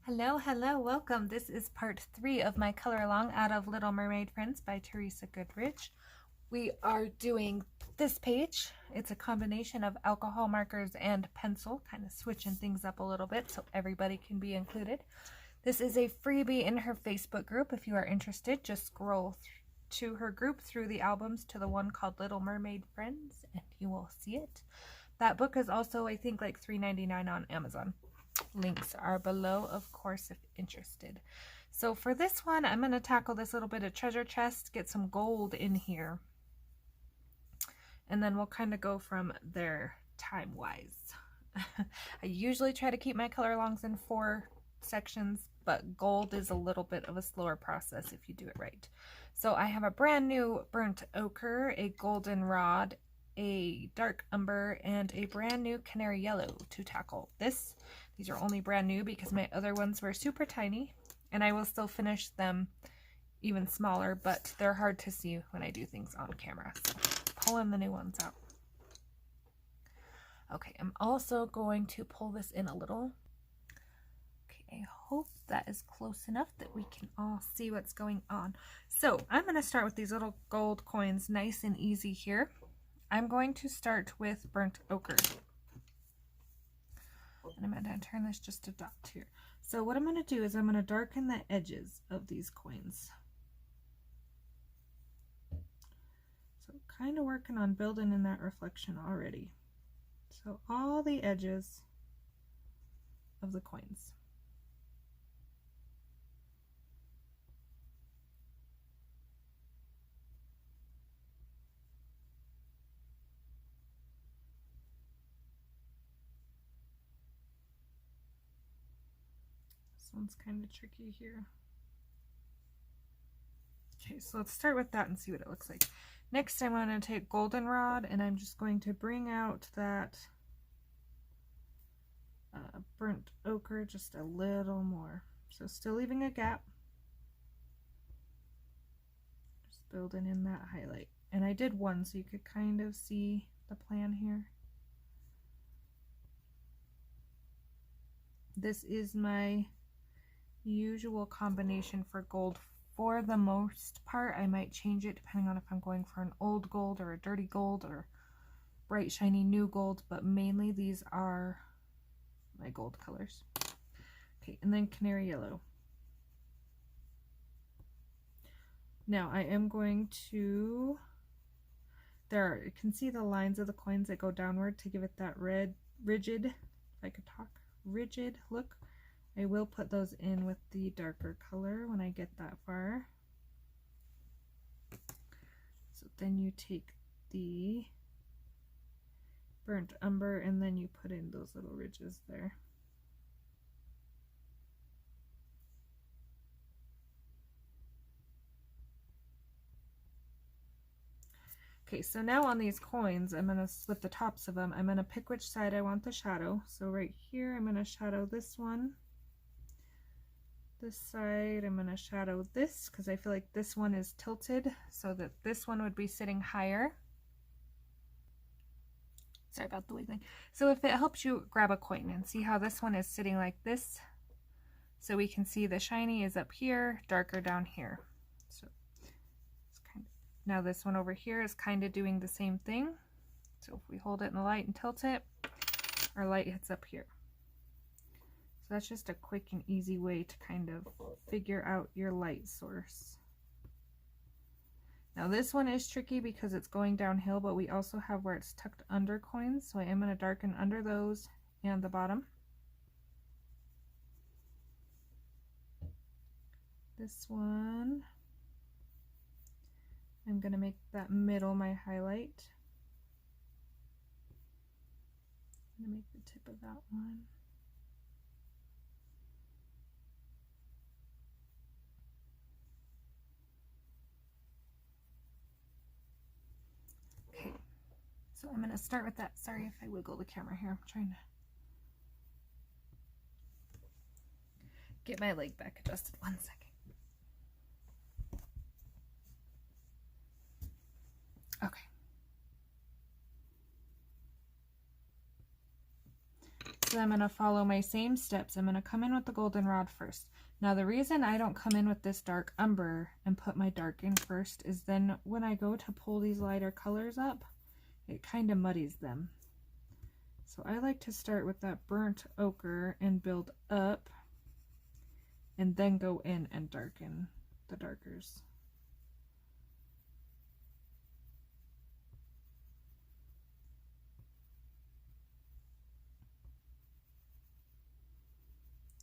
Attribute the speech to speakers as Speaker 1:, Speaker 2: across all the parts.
Speaker 1: Hello, hello, welcome. This is part 3 of my color along out of Little Mermaid Friends by Teresa Goodridge. We are doing this page. It's a combination of alcohol markers and pencil, kind of switching things up a little bit so everybody can be included. This is a freebie in her Facebook group. If you are interested, just scroll to her group through the albums to the one called Little Mermaid Friends and you will see it. That book is also, I think, like $3.99 on Amazon. Links are below, of course, if interested. So for this one, I'm going to tackle this little bit of treasure chest, get some gold in here, and then we'll kind of go from there time-wise. I usually try to keep my color alongs in 4 sections, but gold is a little bit of a slower process if you do it right. So I have a brand new burnt ochre, a goldenrod, a dark umber, and a brand new canary yellow to tackle this. These are only brand new because my other ones were super tiny, and I will still finish them even smaller, but they're hard to see when I do things on camera. So pulling the new ones out. Okay, I'm also going to pull this in a little. Okay, I hope that is close enough that we can all see what's going on. So I'm going to start with these little gold coins, nice and easy here. I'm going to start with burnt ochre. And I'm going to turn this just a dot here. So what I'm going to do is I'm going to darken the edges of these coins. So kind of working on building in that reflection already. So all the edges of the coins. This one's kind of tricky here. Okay, so let's start with that and see what it looks like. Next, I'm going to take goldenrod and I'm just going to bring out that burnt ochre just a little more. So still leaving a gap. Just building in that highlight. And I did one so you could kind of see the plan here. This is my usual combination for gold. For the most part, I might change it depending on if I'm going for an old gold or a dirty gold or bright shiny new gold, but mainly these are my gold colors. Okay, and then canary yellow. Now I am going to, you can see the lines of the coins that go downward to give it that red, rigid, if I could talk, rigid look. I will put those in with the darker color when I get that far. So then you take the burnt umber and then you put in those little ridges there. Okay, so now on these coins, I'm going to split the tops of them. I'm going to pick which side I want the shadow. So right here, I'm going to shadow this one. This side, I'm going to shadow this because I feel like this one is tilted so that this one would be sitting higher. Sorry about the wiggling. So if it helps you, grab a coin and see how this one is sitting like this. So we can see the shiny is up here, darker down here. So it's kind of, now this one over here is kind of doing the same thing. So if we hold it in the light and tilt it, our light hits up here. So that's just a quick and easy way to kind of figure out your light source. Now this one is tricky because it's going downhill, but we also have where it's tucked under coins. So I am going to darken under those and the bottom. This one, I'm going to make that middle my highlight. I'm going to make the tip of that one. So I'm going to start with that. Sorry if I wiggle the camera here. I'm trying to get my leg back adjusted. 1 second. Okay. So I'm going to follow my same steps. I'm going to come in with the goldenrod first. Now the reason I don't come in with this dark umber and put my dark in first is then when I go to pull these lighter colors up, it kind of muddies them. So I like to start with that burnt ochre and build up and then go in and darken the darkers.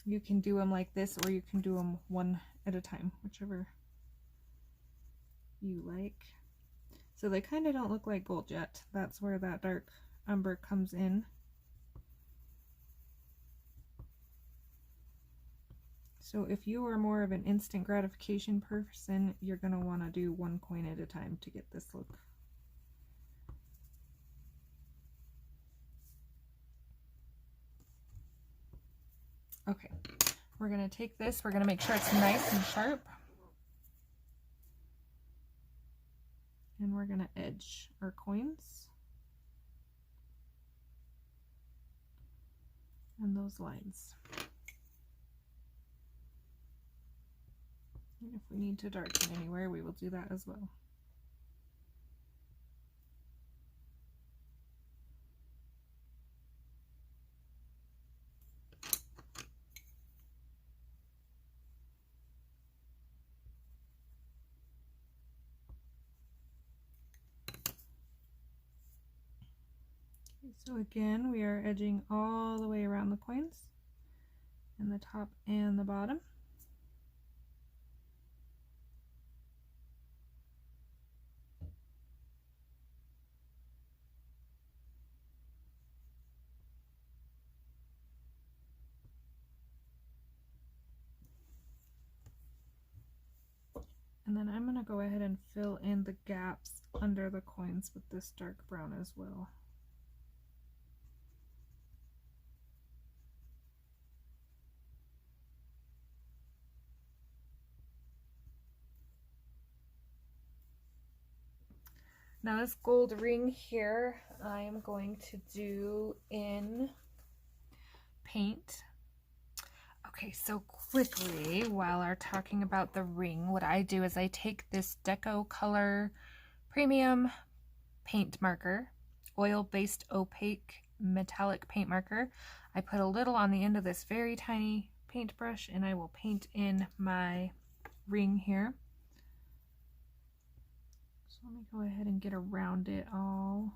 Speaker 1: You can do them like this, or you can do them one at a time, whichever you like. So they kind of don't look like gold yet. That's where that dark umber comes in. So if you are more of an instant gratification person, you're going to want to do one coin at a time to get this look. Okay, we're going to take this, we're going to make sure it's nice and sharp. And we're going to edge our coins and those lines. And if we need to darken anywhere, we will do that as well. So again, we are edging all the way around the coins, in the top and the bottom. And then I'm going to go ahead and fill in the gaps under the coins with this dark brown as well. Now this gold ring here, I am going to do in paint. Okay, so quickly, while we're talking about the ring, what I do is I take this Deco Color Premium paint marker, oil-based opaque metallic paint marker. I put a little on the end of this very tiny paintbrush and I will paint in my ring here. So let me go ahead and get around it all.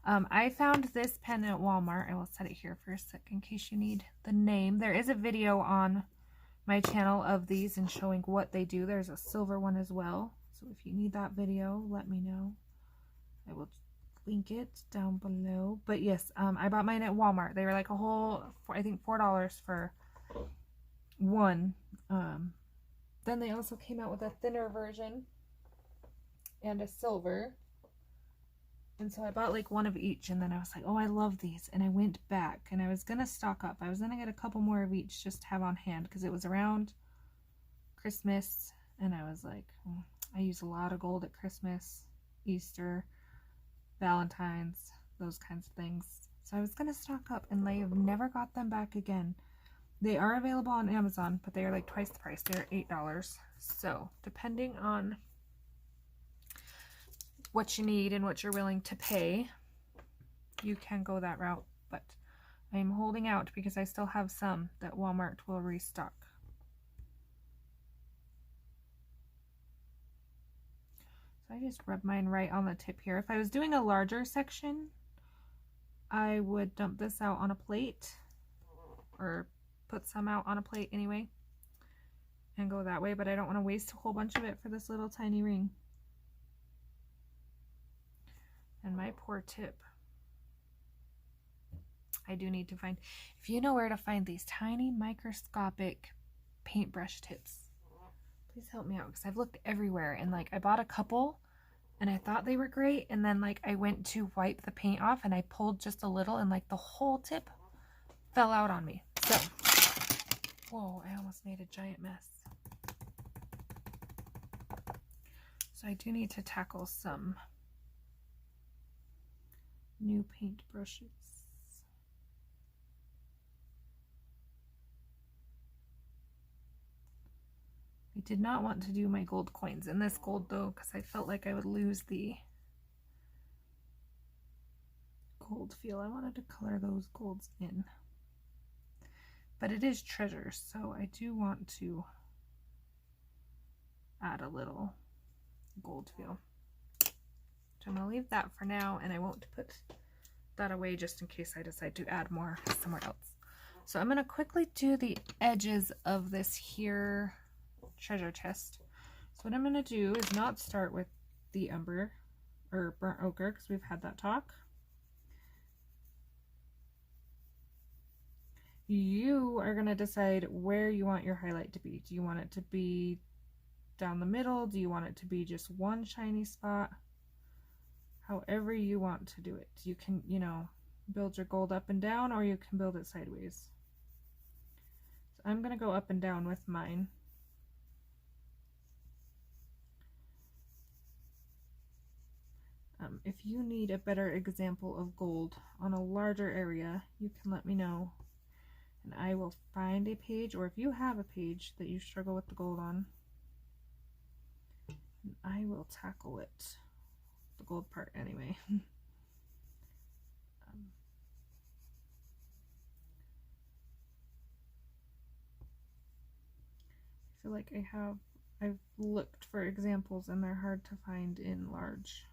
Speaker 1: I found this pen at Walmart. I will set it here for a sec in case you need the name. There is a video on my channel of these and showing what they do. There's a silver one as well. So if you need that video, let me know. I will link it down below. But yes, I bought mine at Walmart. They were like a whole, I think $4 for one. Then they also came out with a thinner version and a silver. And so I bought like one of each, and then I was like, oh, I love these. And I went back and I was going to stock up. I was going to get a couple more of each just to have on hand because it was around Christmas. And I was like, I use a lot of gold at Christmas, Easter, Valentine's, those kinds of things. So I was going to stock up, and I have never got them back again. They are available on Amazon, but they are like twice the price. They're $8. So depending on what you need and what you're willing to pay, you can go that route, but I'm holding out because I still have some that Walmart will restock. So I just rub mine right on the tip here. If I was doing a larger section, I would dump this out on a plate, or put some out on a plate anyway and go that way, but I don't want to waste a whole bunch of it for this little tiny ring. And my poor tip. I do need to find, if you know where to find these tiny microscopic paintbrush tips, please help me out, because I've looked everywhere and like I bought a couple and I thought they were great, and then like I went to wipe the paint off and I pulled just a little and like the whole tip fell out on me. So, whoa, I almost made a giant mess. So I do need to tackle some new paint brushes. I did not want to do my gold coins in this gold though, because I felt like I would lose the gold feel. I wanted to color those golds in. But it is treasure, so I do want to add a little gold feel. So I'm going to leave that for now, and I won't put that away just in case I decide to add more somewhere else. So I'm going to quickly do the edges of this here treasure chest. So what I'm going to do is not start with the umber or burnt ochre, because we've had that talk. You are going to decide where you want your highlight to be. Do you want it to be down the middle? Do you want it to be just one shiny spot? However you want to do it. You can, you know, build your gold up and down, or you can build it sideways. So I'm going to go up and down with mine. If you need a better example of gold on a larger area, you can let me know, and I will find a page, or if you have a page that you struggle with the gold on, and I will tackle it, the gold part anyway. I feel like I've looked for examples and they're hard to find in large.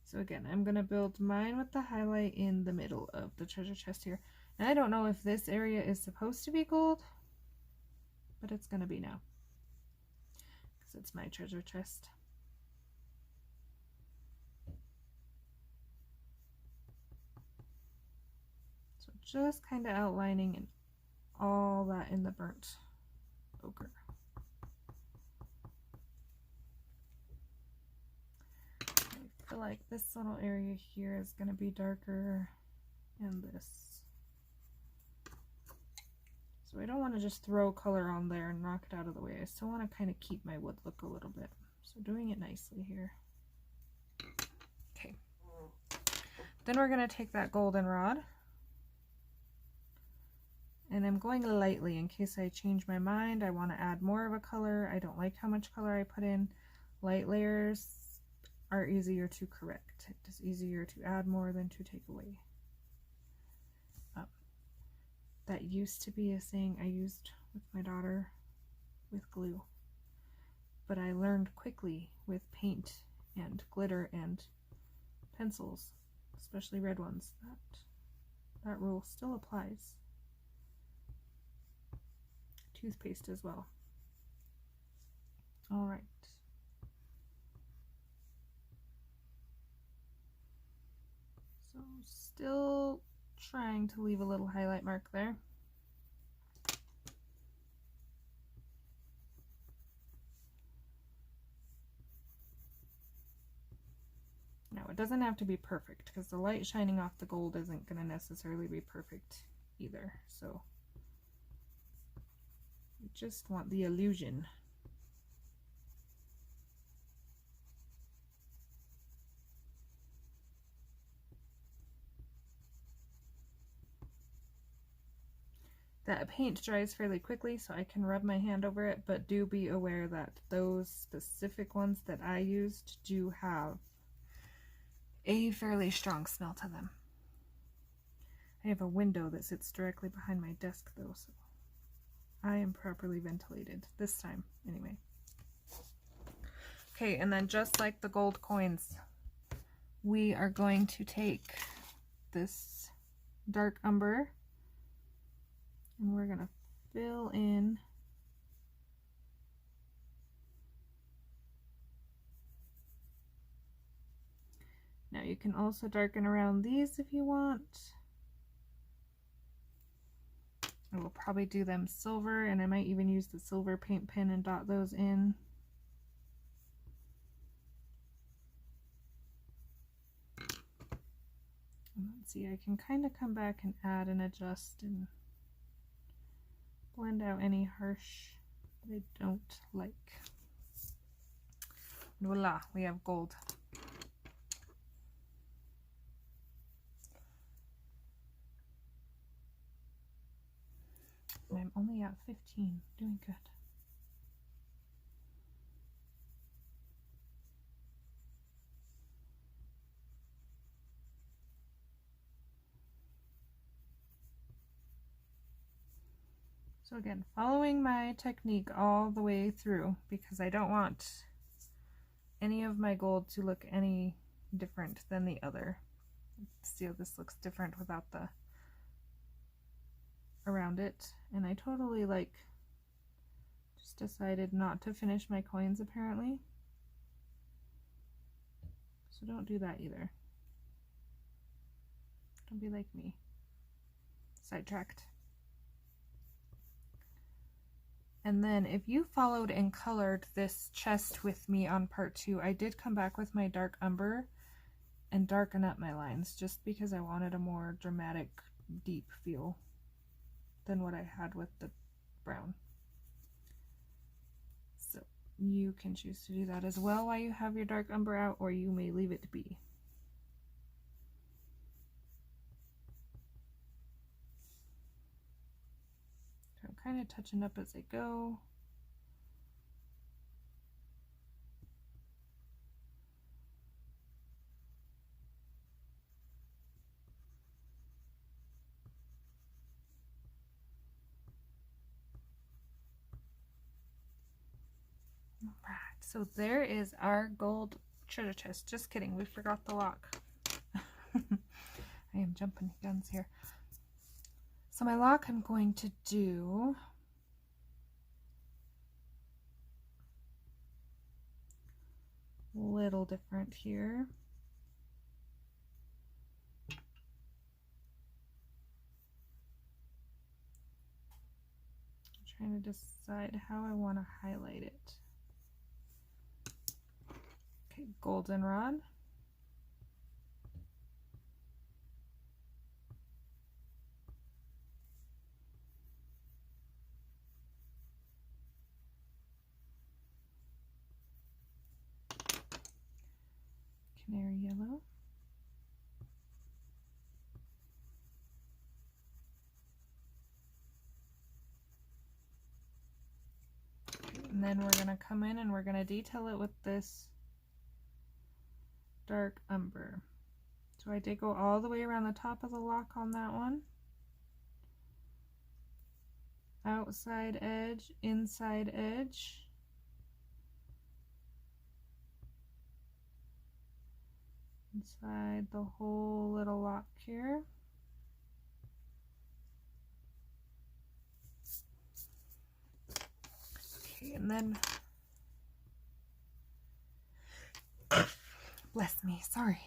Speaker 1: So again, I'm going to build mine with the highlight in the middle of the treasure chest here. And I don't know if this area is supposed to be gold, but it's going to be now, because it's my treasure chest. So just kind of outlining and all that in the burnt ochre. I feel like this little area here is going to be darker, and this. So I don't want to just throw color on there and knock it out of the way. I still want to kind of keep my wood look a little bit. So doing it nicely here. Okay. Then we're going to take that goldenrod, and I'm going lightly in case I change my mind. I want to add more of a color. I don't like how much color I put in. Light layers are easier to correct. It's easier to add more than to take away. That used to be a saying I used with my daughter with glue, but I learned quickly with paint and glitter and pencils, especially red ones, that rule still applies. Toothpaste as well. All right. So still trying to leave a little highlight mark there. Now it doesn't have to be perfect, because the light shining off the gold isn't going to necessarily be perfect either, so you just want the illusion. That paint dries fairly quickly, so I can rub my hand over it, but do be aware that those specific ones that I used do have a fairly strong smell to them. I have a window that sits directly behind my desk though, so I am properly ventilated this time anyway. Okay, and then just like the gold coins, we are going to take this dark umber and we're going to fill in now. You can also darken around these if you want. I will probably do them silver, and I might even use the silver paint pen and dot those in. And let's see, I can kind of come back and add and adjust and blend out any harsh that I don't like. Voila, we have gold. And I'm only at 15, doing good. So again, following my technique all the way through, because I don't want any of my gold to look any different than the other. See how this looks different without the around it. And I totally like just decided not to finish my coins apparently. So don't do that either. Don't be like me. Sidetracked. And then if you followed and colored this chest with me on part 2, I did come back with my dark umber and darken up my lines just because I wanted a more dramatic, deep feel than what I had with the brown. So you can choose to do that as well while you have your dark umber out, or you may leave it be. So I'm kind of touching up as I go. Alright, so there is our gold treasure chest. Just kidding, we forgot the lock. I am jumping guns here. So my lock I'm going to do a little different here. I'm trying to decide how I want to highlight it. Okay, goldenrod. Canary yellow. And then we're going to come in and we're going to detail it with this dark umber. So I did go all the way around the top of the lock on that one. Outside edge, inside edge. Inside the whole little lock here. Okay, and then, bless me, sorry.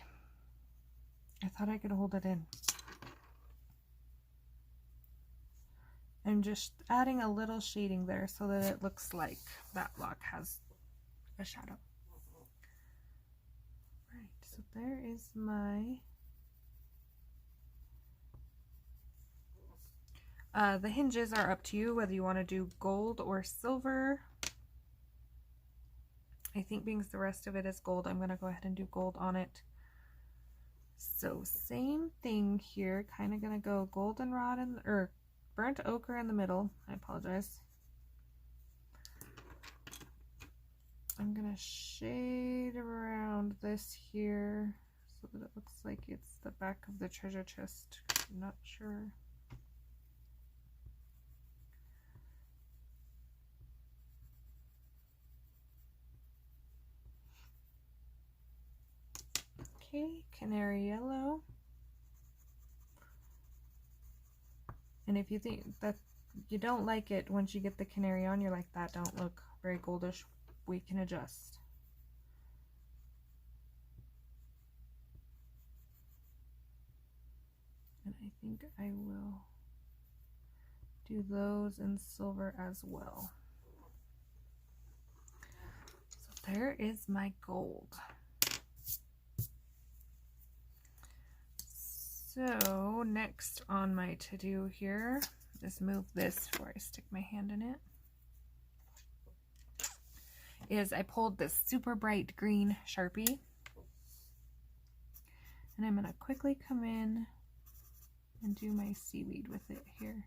Speaker 1: I thought I could hold it in. I'm just adding a little shading there so that it looks like that lock has a shadow. Right, so there is my the hinges are up to you whether you want to do gold or silver. I think being the rest of it is gold, I'm going to go ahead and do gold on it. So same thing here, kind of going to go goldenrod or burnt ochre in the middle. I apologize. I'm going to shade around this here so that it looks like it's the back of the treasure chest. I'm not sure. Okay, canary yellow. And if you think that you don't like it once you get the canary on, you're like, that don't look very goldish, we can adjust. And I think I will do those in silver as well. So there is my gold. So next on my to-do here is move this before I stick my hand in it. Is I pulled this super bright green Sharpie, and I'm going to quickly come in and do my seaweed with it here.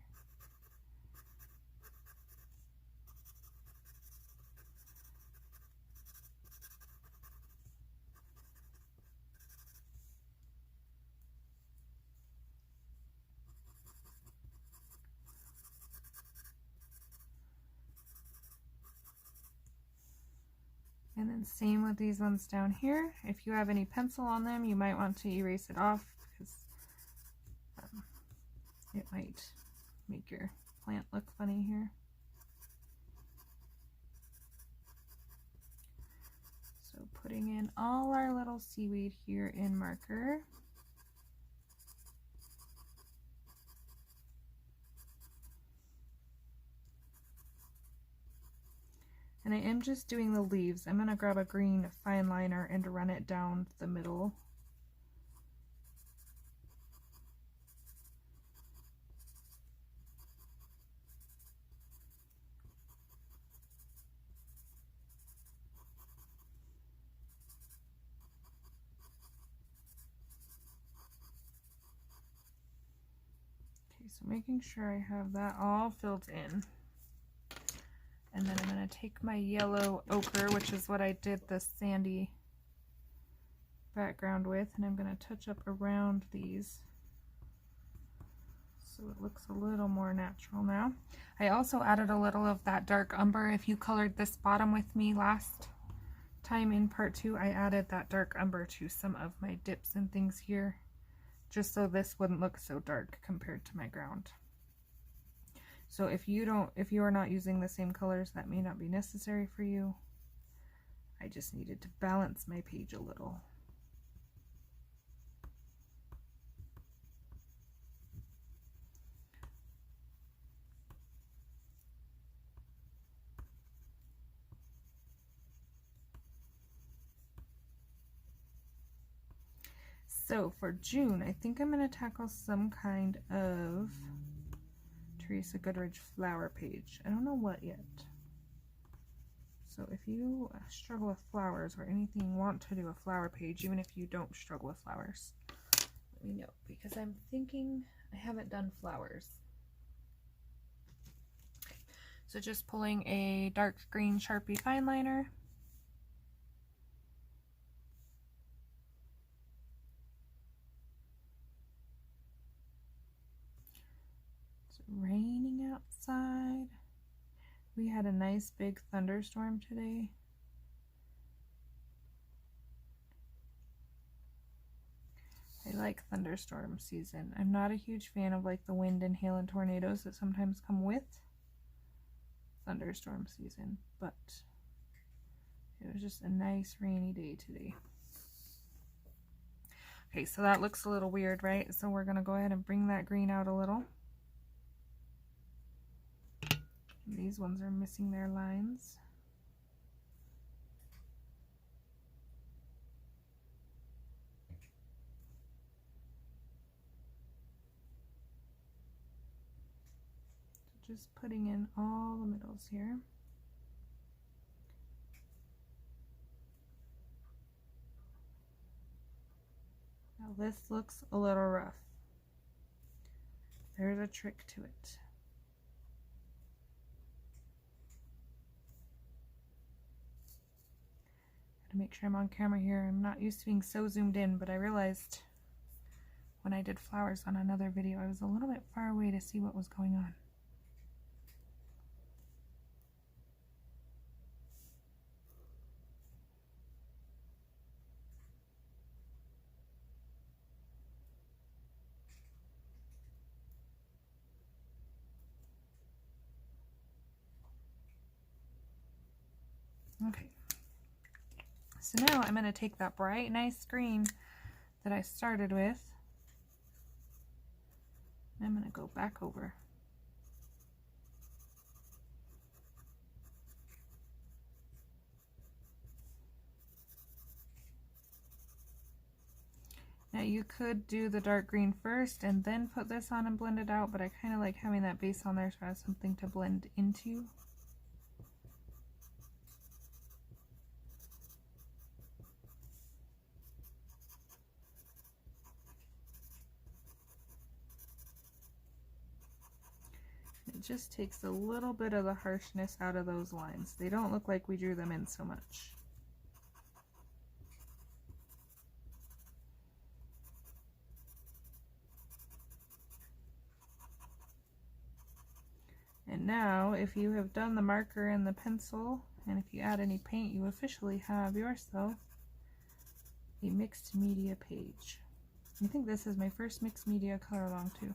Speaker 1: And then same with these ones down here. If you have any pencil on them, you might want to erase it off because it might make your plant look funny here. So putting in all our little seaweed here in marker. And I am just doing the leaves. I'm going to grab a green fine liner and run it down the middle. Okay, so making sure I have that all filled in. And then I'm going to take my yellow ochre, which is what I did the sandy background with, and I'm going to touch up around these so it looks a little more natural now. I also added a little of that dark umber. If you colored this bottom with me last time in part 2, I added that dark umber to some of my dips and things here, just so this wouldn't look so dark compared to my ground. So if you are not using the same colors, that may not be necessary for you. I just needed to balance my page a little. So for June, I think I'm going to tackle some kind of Teresa Goodridge flower page. I don't know what yet. So if you struggle with flowers or anything, want to do a flower page, even if you don't struggle with flowers, let me know, because I'm thinking I haven't done flowers. Okay. So just pulling a dark green Sharpie fine liner. It's raining outside. We had a nice big thunderstorm today. I like thunderstorm season. I'm not a huge fan of like the wind and hail and tornadoes that sometimes come with thunderstorm season, but it was just a nice rainy day today. Okay, so that looks a little weird, right? So we're gonna go ahead and bring that green out a little. These ones are missing their lines. So just putting in all the middles here. Now this looks a little rough. There's a trick to it. To make sure I'm on camera here. I'm not used to being so zoomed in, but I realized when I did flowers on another video, I was a little bit far away to see what was going on. Okay. So now I'm going to take that bright, nice green that I started with, and I'm going to go back over. Now you could do the dark green first and then put this on and blend it out, but I kind of like having that base on there so I have something to blend into. It just takes a little bit of the harshness out of those lines. They don't look like we drew them in so much. And now, if you have done the marker and the pencil, and if you add any paint, you officially have yourself a mixed media page. I think this is my first mixed media color along too.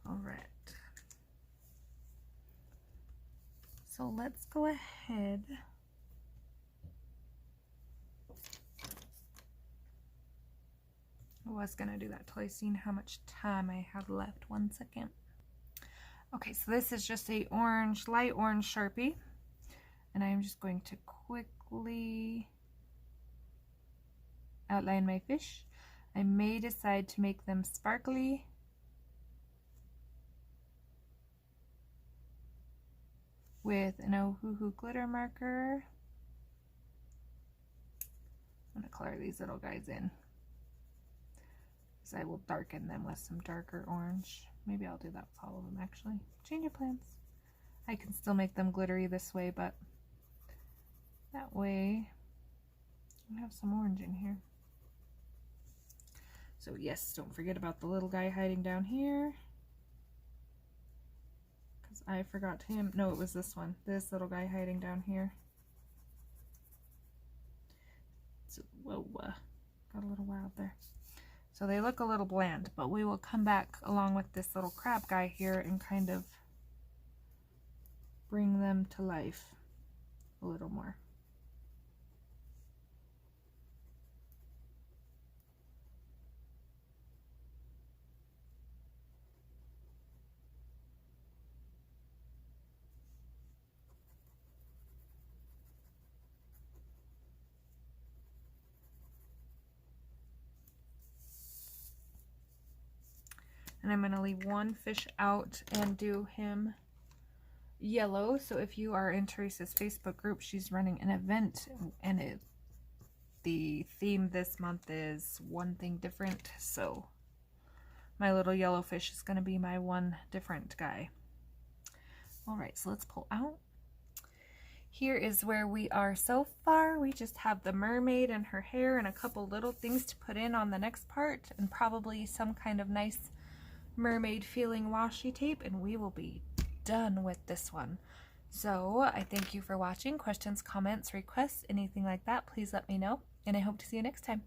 Speaker 1: All right. So let's go ahead. I was gonna do that till I seen how much time I have left. 1 second. Okay, so this is just a orange, light orange Sharpie, and I'm just going to quickly outline my fish. I may decide to make them sparkly with an Ohuhu glitter marker. I'm gonna color these little guys in, because I will darken them with some darker orange. Maybe I'll do that with all of them actually. Change of plans. I can still make them glittery this way, but that way I have some orange in here. So yes, don't forget about the little guy hiding down here, because I forgot him. No, it was this one. This little guy hiding down here. So, whoa, got a little wild there. So they look a little bland, but we will come back along with this little crab guy here and kind of bring them to life a little more. And I'm going to leave one fish out and do him yellow. So if you are in Teresa's Facebook group, she's running an event, and the theme this month is one thing different. So my little yellow fish is going to be my one different guy. All right, so let's pull out. Here is where we are so far. We just have the mermaid and her hair and a couple little things to put in on the next part, and probably some kind of nice mermaid feeling washi tape, and we will be done with this one. So I thank you for watching. Questions, comments, requests, anything like that, please let me know, and I hope to see you next time.